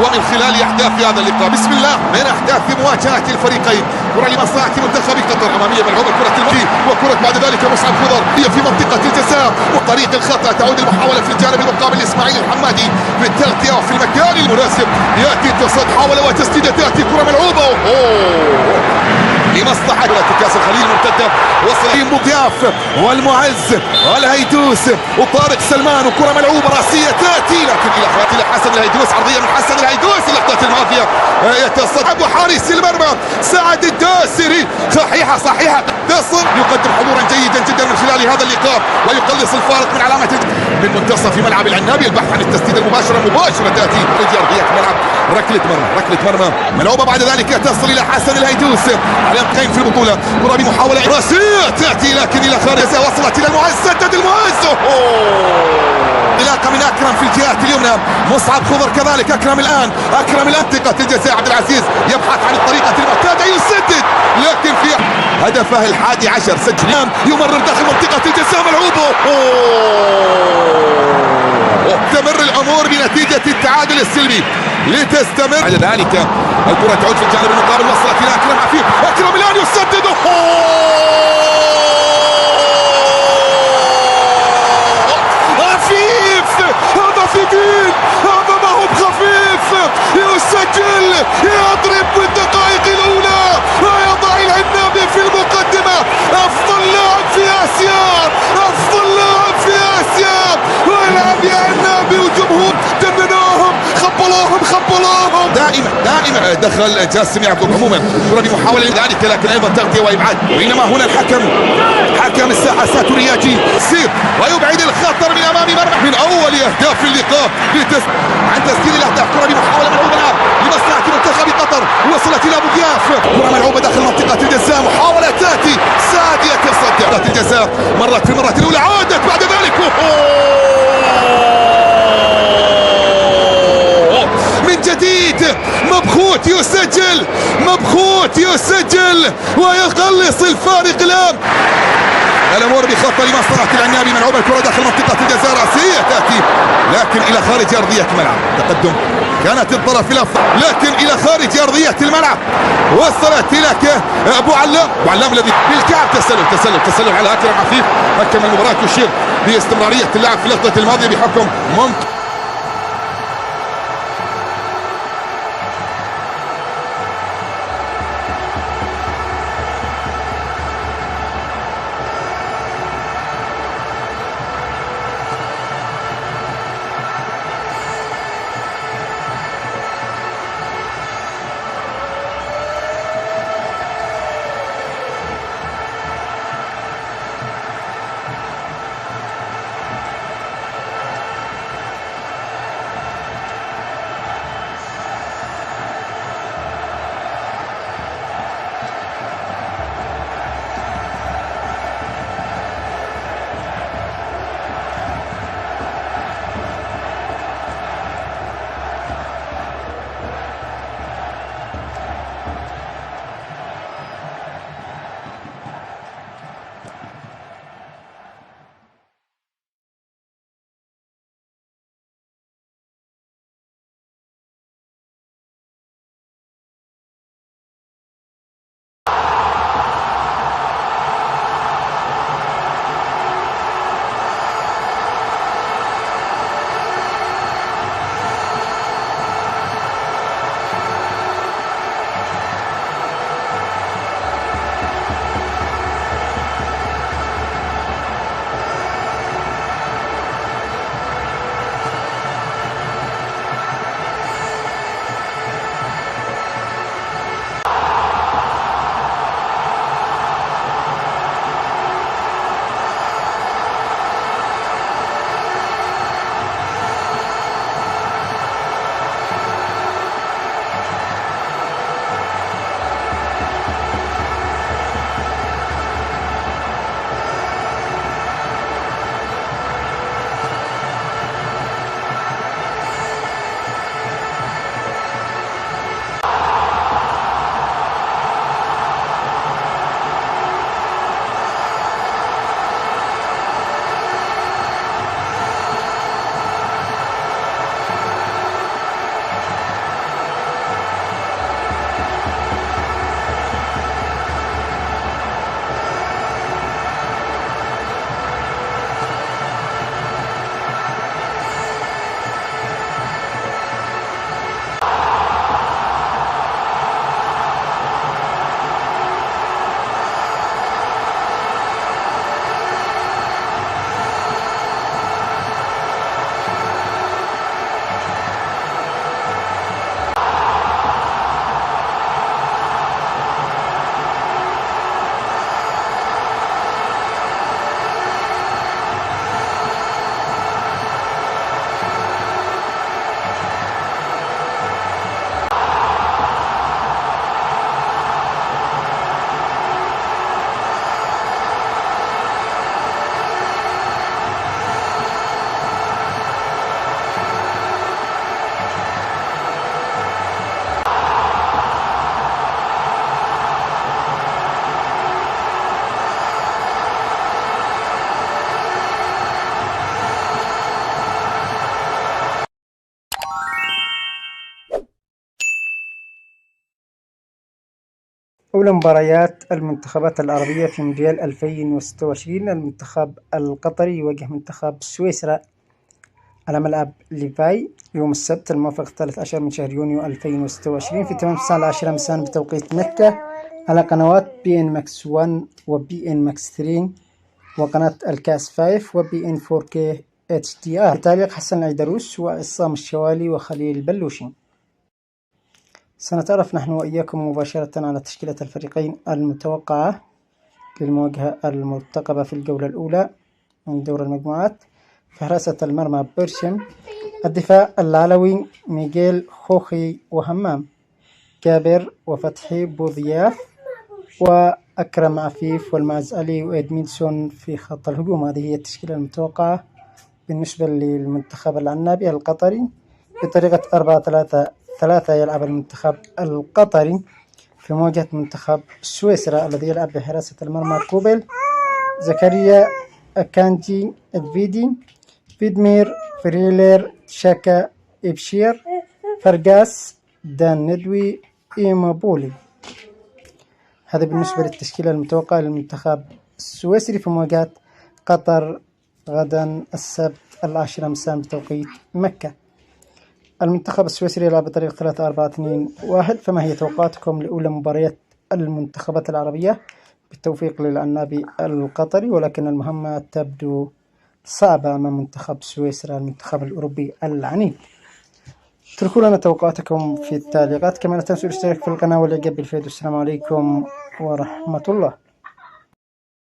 ومن خلال اهداف في هذا اللقاء. بسم الله. من اهداف مواجهه الفريقين. كره لمصلحه منتخب قطر اماميه ملعوبه كره الماضي وكره بعد ذلك مصعب خضر هي في منطقه الجزاء وطريق الخطا. تعود المحاوله في الجانب المقابل لاسماعيل الحمادي في التغطيه وفي المكان المناسب. ياتي التصد حاول وتسديده تاتي كره ملعوبه لمصلحة كاس الخليل المرتدة. وصل مضياف والمعز والهيدوس وطارق سلمان وكرة ملعوبة راسية تأتي لكن إلى حسن الهيدوس. عرضية من حسن الهيدوس اللقطة الماضية يتصدى حارس المرمى سعد الدوسري. صحيحة تصل يقدم حضورا جيدا جدا من خلال هذا اللقاء ويقلص الفارق من علامة من منتصف ملعب العنابي. البحث عن التسديد مباشرة تأتي أرضية ملعب ركلة مرمى ملعوبة بعد ذلك تصل إلى حسن الهيدوس على قيم في البطولة. كرة بمحاولة راسية تأتي لكن إلى خارج وصلت إلى المعز. سدد المعز انطلاقة من أكرم في الجهات اليمنى. مصعب خضر كذلك. أكرم الآن منطقة الجزاء. عبد العزيز يبحث عن الطريقة المعتادة يسدد لكن في هدفه 11 سجل يمرر داخل منطقة الجزاء ملعوبة. تستمر الأمور بنتيجة التعادل السلبي لتستمر. بعد ذلك الكرة تعود في الجانب المقابل وصلت إلى أكرم عفيف. أكرم الآن يسدد عفيف. هذا في دين هذا ما هو بخفيف. يسجل يضرب بالدقائق الأولى ويضع العنابي في المقدمة. أفضل لاعب في آسيا ويلعب يا عنابي وجمهور دنناهم خبلوهم دائما دخل جاسم يعقوب. عموما كرة بمحاولة ذلك لكن ايضا تغطية وابعاد. وانما هنا حكم الساحة ساتورياجي سير ويبعد الخطر من امام مرمى من اول اهداف اللقاء عن تسجيل الاهداف. كرة بمحاولة ملعوبة الان لمصلحة منتخب قطر وصلت الى ابو ضياف. كرة ملعوبة داخل منطقة الجزاء محاولة تاتي سادية تصدر الجزاء مرت في المرة الاولى عادت بعد ذلك من جديد. مبخوت يسجل ويقلص الفارق الآن. الأمور بخطة لمصلحة العنابي. ملعوبة الكرة داخل منطقة الجزاء راسية تأتي لكن إلى خارج أرضية الملعب. تقدم كانت الطرف الأفضل لكن إلى خارج أرضية الملعب. وصلت إلى أبو علام الذي بالكعب. تسلل على أكرم عفيف. حكم المباراة يشير باستمرارية اللعب في اللحظة الماضية بحكم ممكن أولى مباريات المنتخبات العربية في مونديال 2026. المنتخب القطري يواجه منتخب سويسرا على ملعب ليفاي يوم السبت الموافق 13 من شهر يونيو 2026 في تمام الساعة 10 مساء بتوقيت مكة على قنوات بي إن ماكس 1 وبي إن ماكس 3 وقناة الكاس 5 وبي إن 4K HDR. تعليق حسن العيدروس وعصام الشوالي وخليل البلوشي. سنتعرف نحن وإياكم مباشرة على تشكيلة الفريقين المتوقعة للمواجهة المرتقبة في الجولة الأولى من دور المجموعات. في حراسة المرمى برشم، الدفاع العلوي ميغيل خوخي وهمام، كابر وفتحي بوضياف وأكرم عفيف والمعز علي وإدميلسون في خط الهجوم. هذه هي التشكيلة المتوقعة بالنسبة للمنتخب العنابي القطري بطريقة 4-3-3. يلعب المنتخب القطري في مواجهة منتخب سويسرا الذي يلعب بحراسة المرمى كوبل، زكريا أكانجي الفيدي، فيدمير فريلر، شاكا إبشير، فرقاس، دان ندوي، إيمابولي. هذا بالنسبة للتشكيلة المتوقعة للمنتخب السويسري في مواجهة قطر غدا السبت 10 مساء بتوقيت مكة. المنتخب السويسري يلعب بطريقة 3-4-2-1. فما هي توقعاتكم لأولى مباريات المنتخبات العربية؟ بالتوفيق للعنابي القطري، ولكن المهمة تبدو صعبة أمام منتخب سويسرا المنتخب الأوروبي العنيد. اتركوا لنا توقعاتكم في التعليقات، كما لا تنسوا الاشتراك في القناة والإعجاب بالفيديو. السلام عليكم ورحمة الله.